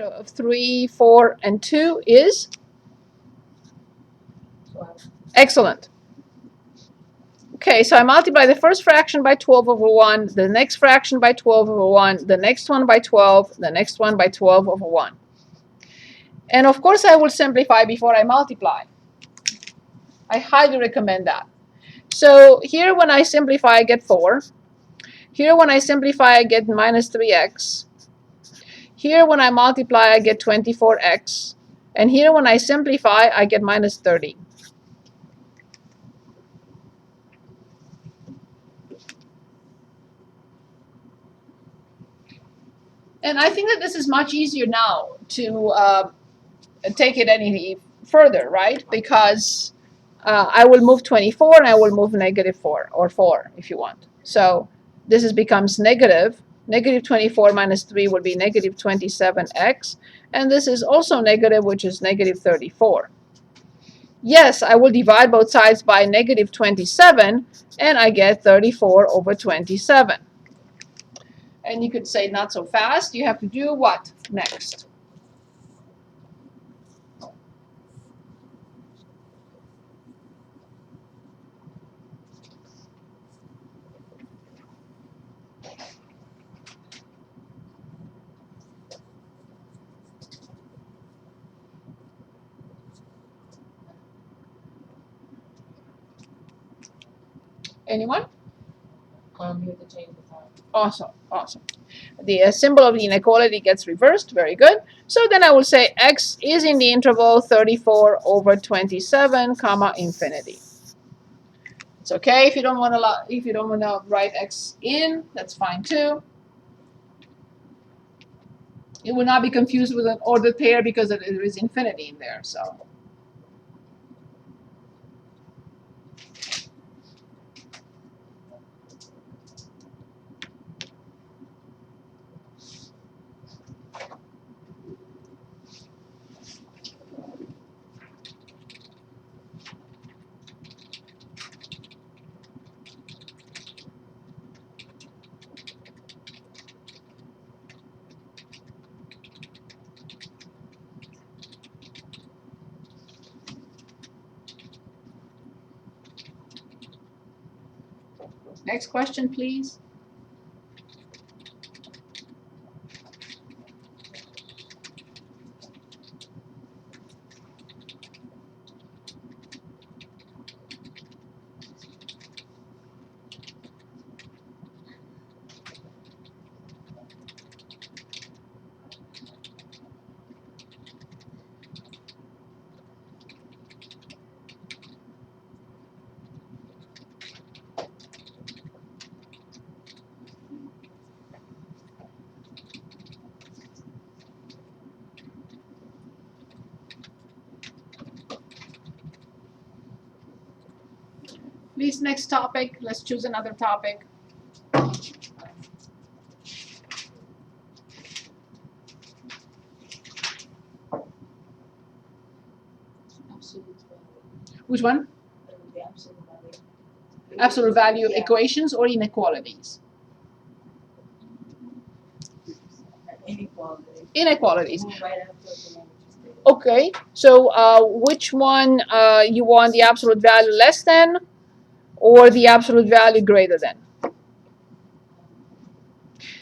of 3, 4, and 2 is? 12. Excellent. Okay, so I multiply the first fraction by 12 over 1, the next fraction by 12 over 1, the next one by 12, the next one by 12 over 1. And of course I will simplify before I multiply. I highly recommend that. So here when I simplify I get 4. Here when I simplify I get minus 3x. Here when I multiply I get 24x. And here when I simplify I get minus 30. And I think that this is much easier now to take it any further, right? Because I will move 24 and I will move negative 4, or 4 if you want. So this becomes negative. Negative 24 minus 3 will be negative 27x. And this is also negative, which is negative 34. Yes, I will divide both sides by negative 27, and I get 34 over 27. And you could say not so fast. You have to do what next? Anyone? You have to change the sign. Awesome, awesome. The symbol of the inequality gets reversed. Very good. So then I will say x is in the interval 34 over 27, comma, infinity. It's okay if you don't want to write x in. That's fine too. It will not be confused with an ordered pair because there is infinity in there. So. Next question, please. Please, next topic. Let's choose another topic. Which one? The absolute value. Absolute value Yeah. equations or inequalities? Inequality. Inequalities. Move right after the language is stated. Okay, so which one you want, the absolute value less than or the absolute value greater than?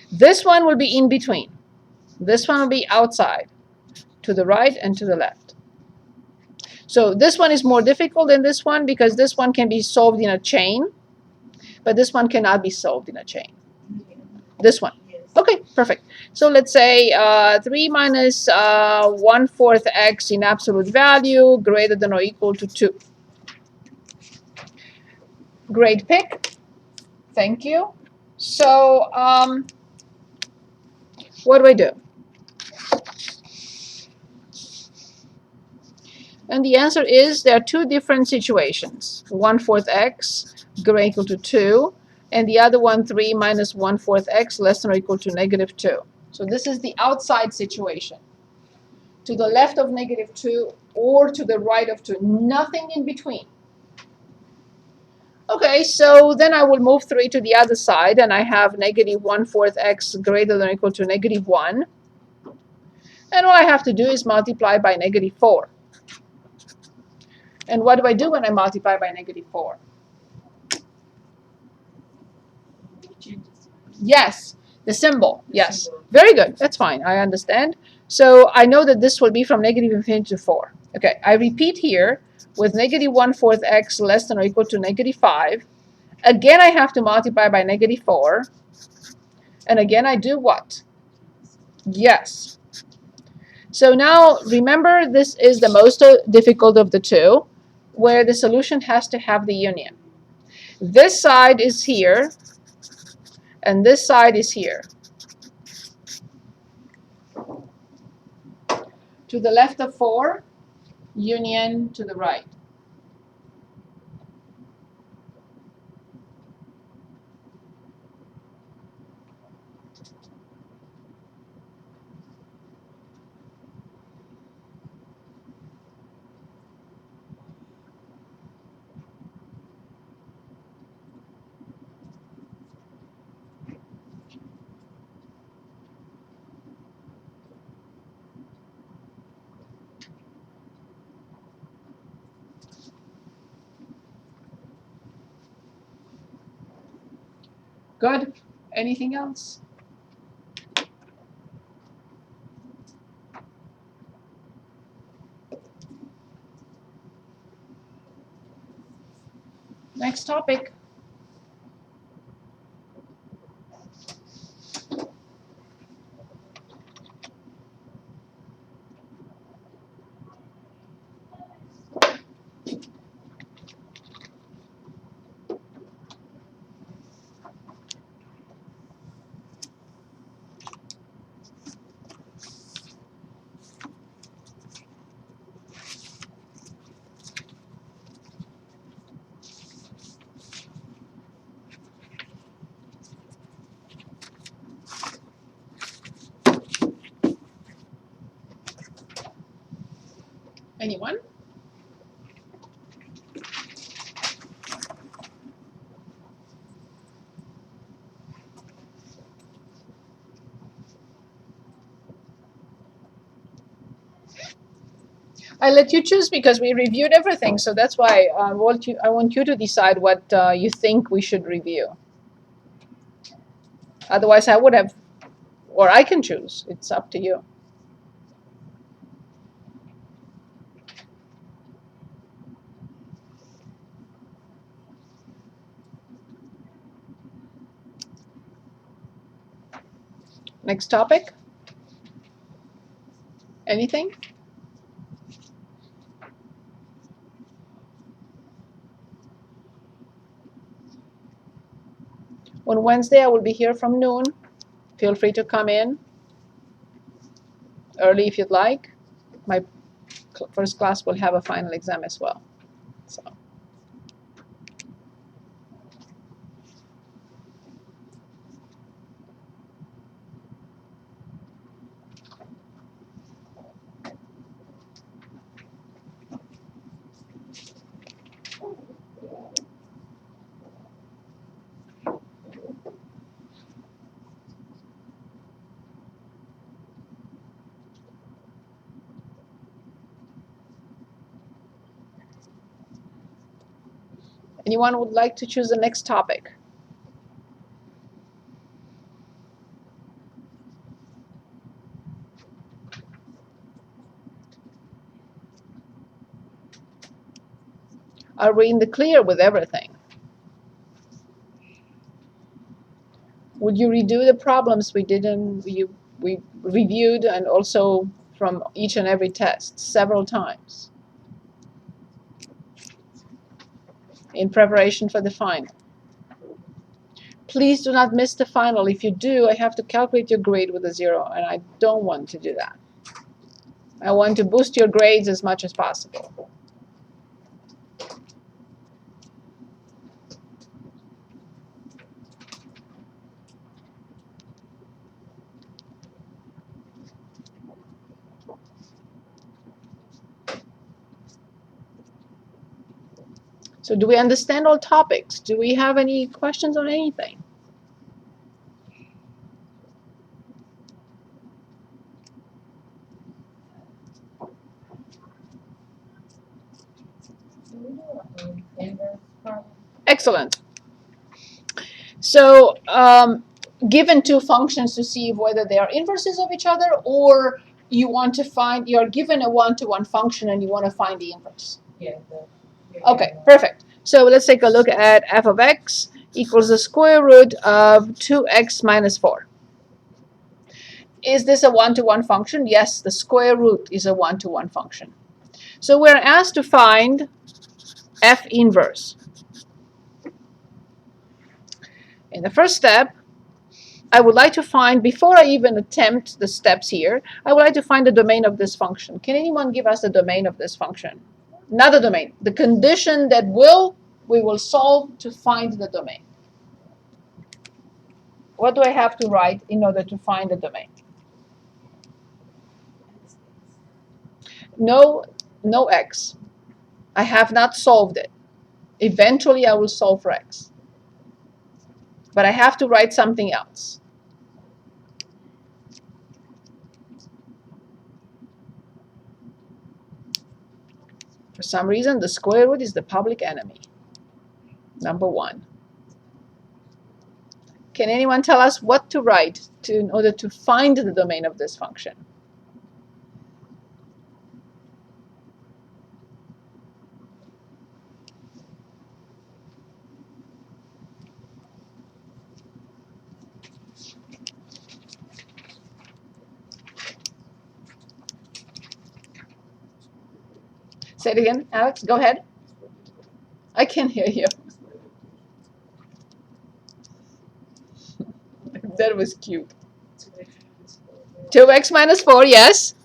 This one will be in between. This one will be outside, to the right and to the left. So this one is more difficult than this one because this one can be solved in a chain, but this one cannot be solved in a chain. This one. Yes. Okay, perfect. So let's say 3 minus 1/4 x in absolute value greater than or equal to 2. Great pick. Thank you. So what do I do? And the answer is there are two different situations. 1/4 x greater or equal to 2, and the other one 3 minus 1/4 x less than or equal to negative 2. So this is the outside situation. To the left of negative 2 or to the right of 2. Nothing in between. Okay, so then I will move 3 to the other side, and I have negative 1/4 x greater than or equal to negative 1. And all I have to do is multiply by -4. And what do I do when I multiply by -4? Yes, the symbol. Yes. Symbol. Very good. That's fine. I understand. So I know that this will be from -infinity to 4. Okay, I repeat here with -1/4 x less than or equal to -5. Again, I have to multiply by -4. And again, I do what? Yes. So now remember, this is the most difficult of the two, where the solution has to have the union. This side is here, and this side is here. To the left of 4, union to the right. Good. Anything else? Next topic. Anyone? I let you choose because we reviewed everything, so that's why I want you to decide what you think we should review. Otherwise, I would have, or I can choose. It's up to you. Next topic. Anything? On Wednesday, I will be here from noon. Feel free to come in early if you'd like. My first class will have a final exam as well. So. Anyone would like to choose the next topic? Are we in the clear with everything? Would you redo the problems we reviewed and also from each and every test several times in preparation for the final? Please do not miss the final. If you do, I have to calculate your grade with a 0, and I don't want to do that. I want to boost your grades as much as possible. So do we understand all topics? Do we have any questions on anything? Can we do inverse problem? Excellent. So given two functions to see whether they are inverses of each other, or you want to find, you're given a one-to-one function and you want to find the inverse. Yeah. Okay, perfect. So let's take a look at f of x equals the square root of 2x minus 4. Is this a one-to-one function? Yes, the square root is a one-to-one function. So we're asked to find f inverse. In the first step, I would like to find, before I even attempt the steps here, I would like to find the domain of this function. Can anyone give us the domain of this function? Not the domain, the condition that we will solve to find the domain. What do I have to write in order to find the domain? No x. I have not solved it. Eventually I will solve for x. But I have to write something else. For some reason, the square root is the public enemy. Number one. Can anyone tell us what to write in order to find the domain of this function? Say it again, Alex. Go ahead. I can't hear you. That was cute. 2x minus 4, yes.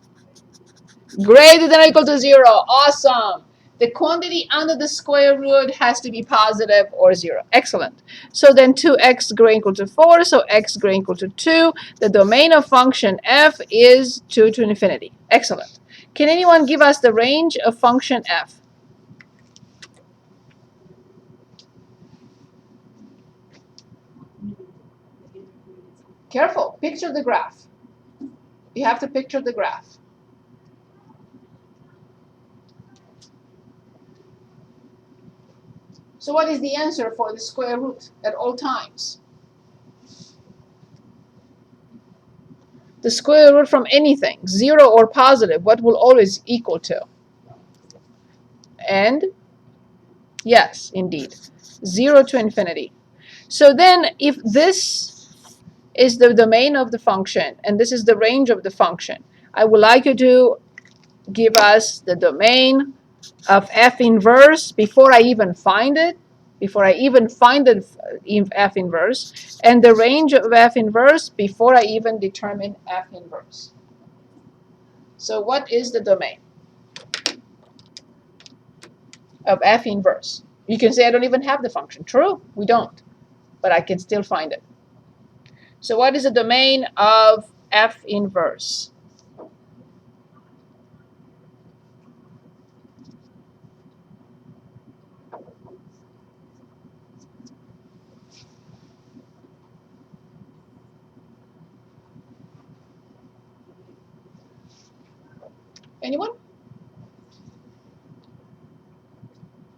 Greater than or equal to 0. Awesome. The quantity under the square root has to be positive or 0. Excellent. So then 2x greater than or equal to 4, so x greater than or equal to 2. The domain of function f is 2 to infinity. Excellent. Can anyone give us the range of function f? Careful. Picture the graph. You have to picture the graph. So what is the answer for the square root at all times? The square root from anything, 0 or positive, what will always equal to? And yes, indeed, 0 to infinity. So then if this is the domain of the function and this is the range of the function, I would like you to give us the domain of f inverse before I even find it, before I even find the f inverse, and the range of f inverse before I even determine f inverse. So what is the domain of f inverse? You can say I don't even have the function. True, we don't, but I can still find it. So what is the domain of f inverse? Anyone?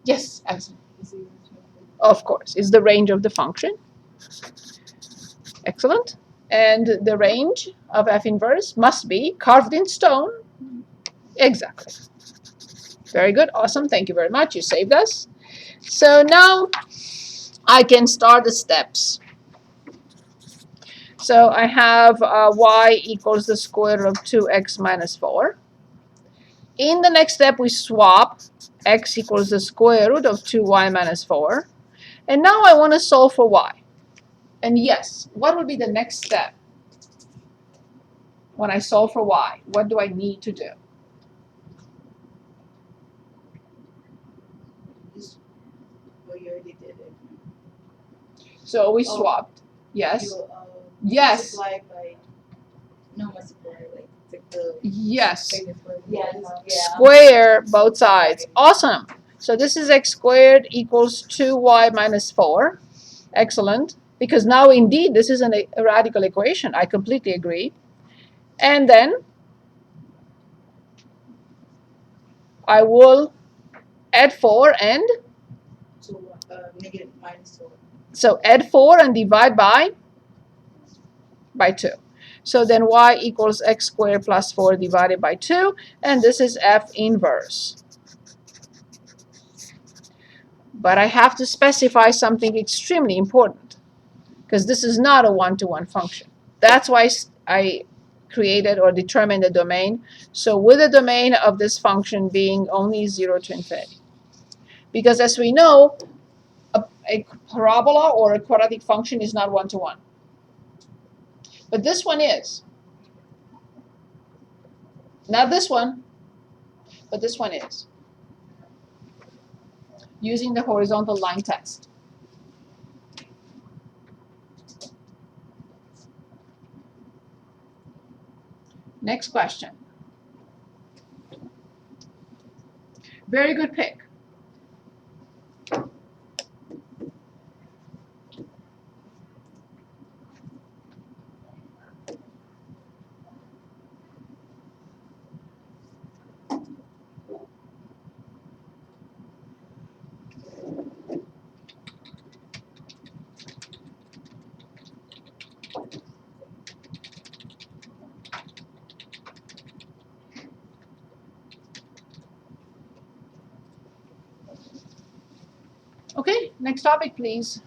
Yes, Alison. Of course, it's the range of the function. Excellent. And the range of f inverse must be carved in stone. Exactly. Very good. Awesome. Thank you very much. You saved us. So now I can start the steps. So I have y equals the square root of 2x minus 4. In the next step, we swap x equals the square root of 2y minus 4. And now I want to solve for y. And yes, what would be the next step when I solve for y? What do I need to do? Well, you already did it. So we swapped. Yes. You, Yes. multiply by, no, multiply, like, take the. Yes. Yeah. Square both sides. Awesome. So this is x squared equals 2y minus 4. Excellent. Because now indeed this is a radical equation. I completely agree. And then I will add 4 and, So, negative minus 4. so add 4 and divide by 2. So then y equals x squared plus 4 divided by 2, and this is f inverse. But I have to specify something extremely important, because this is not a one-to-one function. That's why I created or determined a domain. So with the domain of this function being only 0 to infinity. Because as we know, a parabola or a quadratic function is not one-to-one. But this one is. Not this one, but this one is. Using the horizontal line test. Next question. Very good pick. Okay, next topic, please.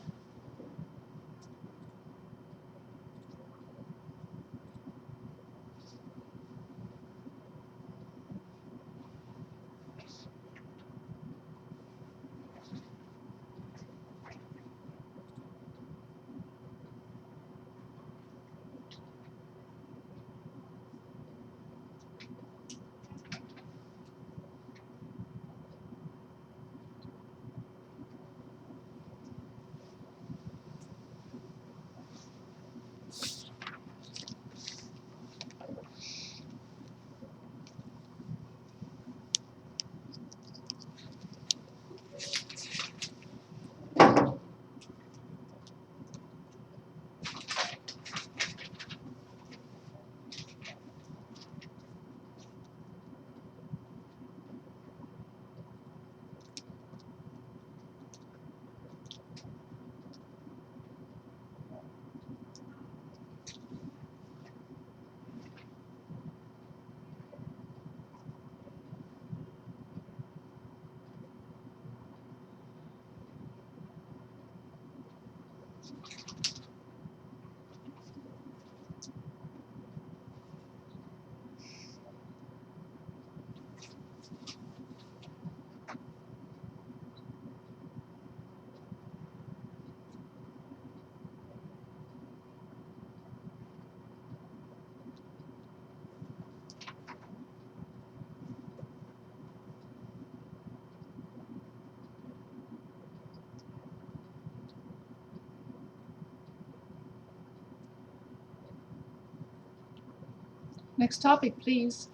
Next topic, please.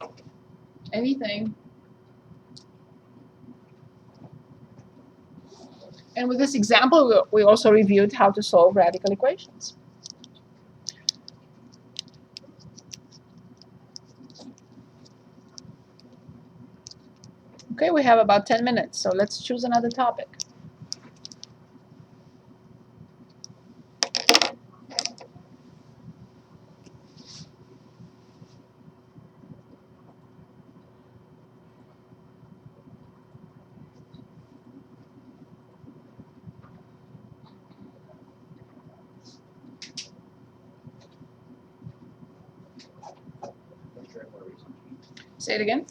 Anything. And with this example, we also reviewed how to solve radical equations. Okay, we have about 10 minutes, so let's choose another topic. Say it again.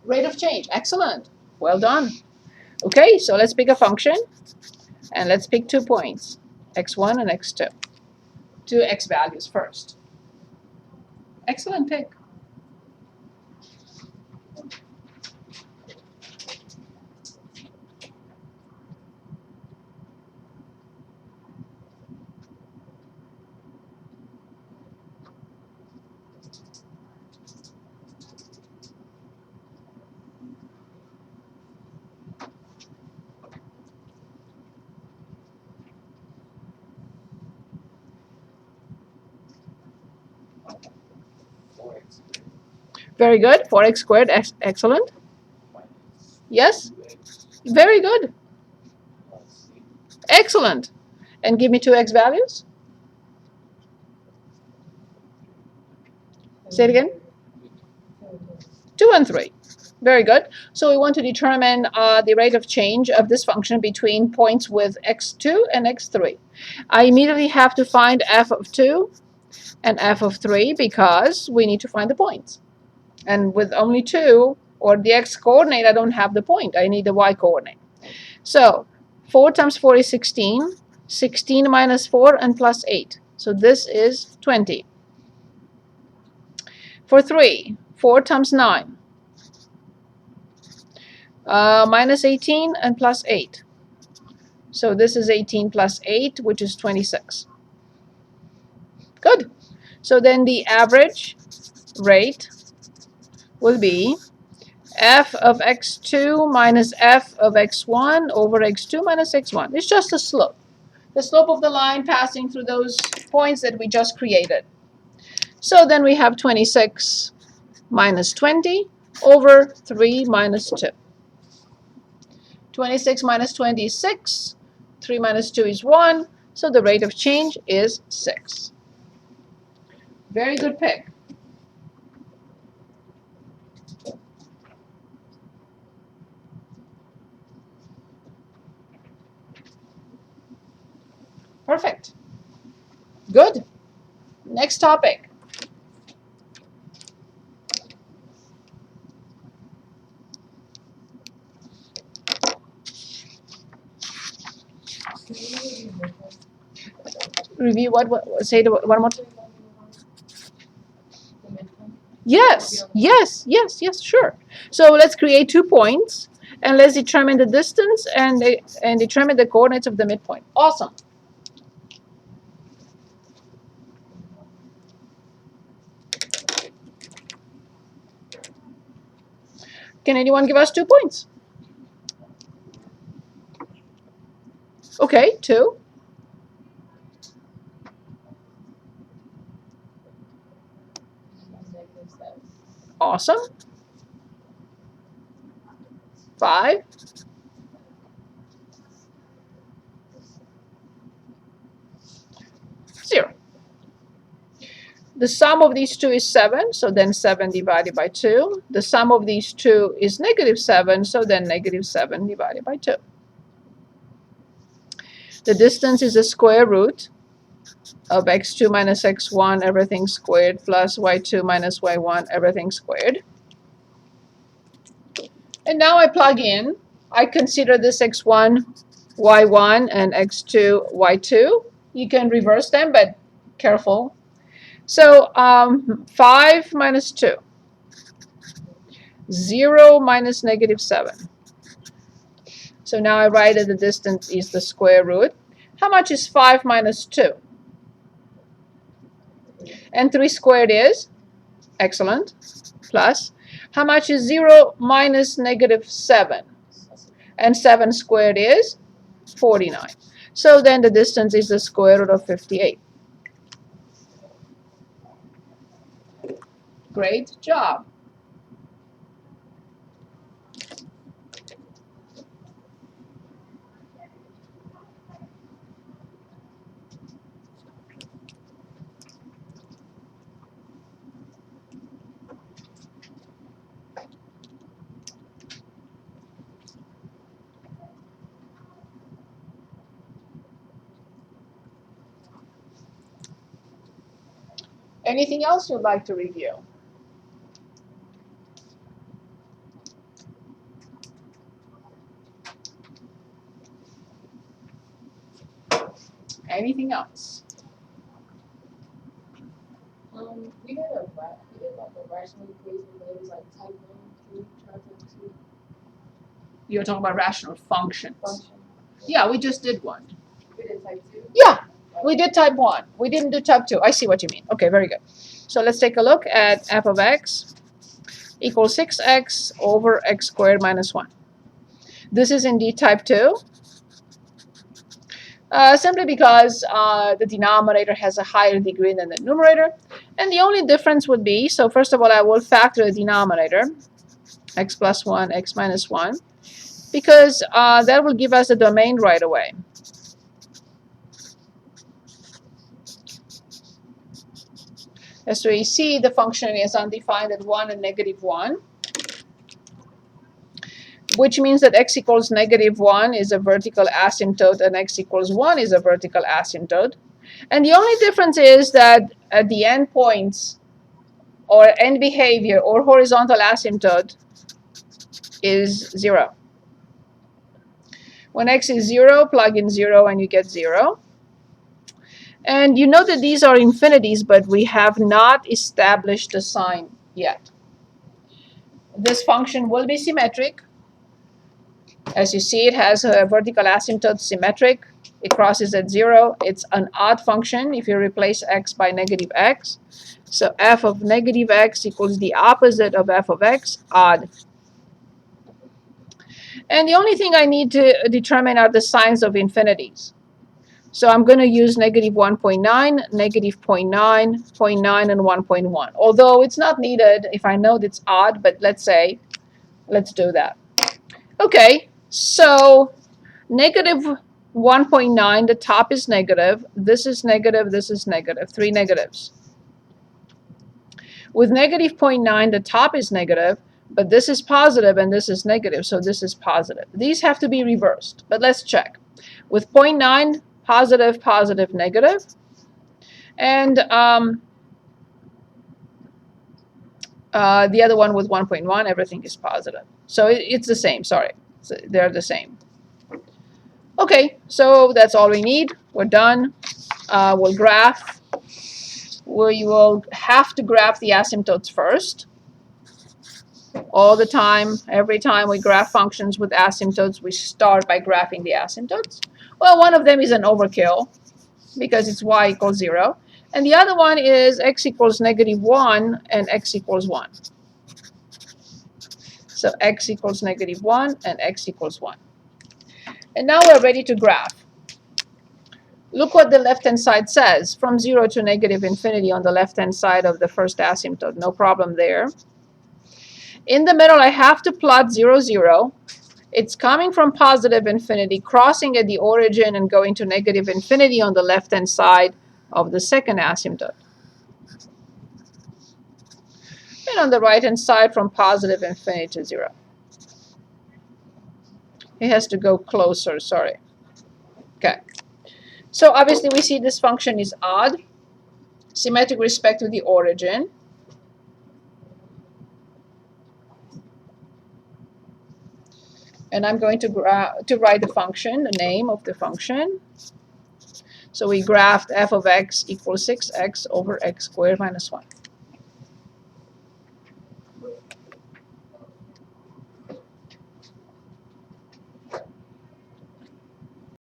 Rate of change. Excellent. Well done. Okay, so let's pick a function, and let's pick 2 points, x1 and x2. 2 x values first. Excellent pick. Very good. 4x squared. Excellent. Yes? Very good. Excellent. And give me two x values. Say it again. 2 and 3. Very good. So we want to determine the rate of change of this function between points with x2 and x3. I immediately have to find f of 2 and f of 3 because we need to find the points. And with only 2, or the x coordinate, I don't have the point. I need the y coordinate. So 4 times 4 is 16. 16 minus 4 and plus 8. So this is 20. For 3, 4 times 9. Minus 18 and plus 8. So this is 18 plus 8, which is 26. Good. So then the average rate will be f of x2 minus f of x1 over x2 minus x1. It's just a slope. The slope of the line passing through those points that we just created. So then we have 26 minus 20 over 3 minus 2. 26 minus 20 is 6. 3 minus 2 is 1. So the rate of change is 6. Very good pick. Perfect. Good. Next topic. Review what say the one more time. Yes, yes, yes, yes, sure. So let's create 2 points and let's determine the distance and determine the coordinates of the midpoint. Awesome. Can anyone give us 2 points? Okay, 2. Awesome. 5. 0. The sum of these two is 7, so then 7 divided by 2. The sum of these two is negative 7, so then negative 7 divided by 2. The distance is the square root of x2 minus x1, everything squared, plus y2 minus y1, everything squared. And now I plug in. I consider this x1, y1, and x2, y2. You can reverse them, but careful. So 5 minus 2. 0 minus negative 7. So now I write that the distance is the square root. How much is 5 minus 2? And 3 squared is? Excellent. Plus. How much is 0 minus negative 7? And 7 squared is? 49. So then the distance is the square root of 58. Great job. Anything else you'd like to review? Anything else? We did like a rational equation, but it was like type 1, 2, type 2 You're talking about rational functions. function. Yeah, we just did one. We did type 2. Yeah, we did type 1. We didn't do type 2. I see what you mean. Okay, very good. So let's take a look at f of x equals 6x over x squared minus 1. This is indeed type 2. Simply because the denominator has a higher degree than the numerator. And the only difference would be, so first of all, I will factor the denominator, x plus 1, x minus 1. because that will give us a domain right away. So you see the function is undefined at 1 and -1, which means that x equals -1 is a vertical asymptote and x equals 1 is a vertical asymptote. And the only difference is that at the endpoints or end behavior or horizontal asymptote is 0. When x is 0, plug in 0 and you get 0. And you know that these are infinities, but we have not established the sign yet. This function will be symmetric. As you see, it has a vertical asymptote symmetric. It crosses at 0. It's an odd function if you replace x by -x. So f of -x equals the opposite of f of x, odd. And the only thing I need to determine are the signs of infinities. So I'm going to use -1.9, -0.9, 0.9, and 1.1. Although it's not needed if I know it's odd, but let's do that. Okay, so -1.9, the top is negative, this is negative, this is negative, 3 negatives. With -0.9, the top is negative, but this is positive and this is negative, so this is positive. These have to be reversed, but let's check. With 0.9, positive, positive, negative. And the other one with 1.1, everything is positive. So it's the same, sorry. So they're the same. Okay, so that's all we need. We're done. We'll graph. We will have to graph the asymptotes first. All the time, every time we graph functions with asymptotes, we start by graphing the asymptotes. Well, one of them is an overkill because it's y equals 0. And the other one is x equals -1 and x equals 1. So x equals -1 and x equals 1. And now we're ready to graph. Look what the left-hand side says. From 0 to -infinity on the left-hand side of the first asymptote. No problem there. In the middle, I have to plot 0, 0. It's coming from positive infinity, crossing at the origin and going to -infinity on the left-hand side of the second asymptote. And on the right-hand side, from positive infinity to 0. It has to go closer, sorry. Okay. So obviously we see this function is odd, symmetric with respect to the origin. And I'm going to write the function, the name of the function. So we graphed f of x equals 6x over x squared minus 1.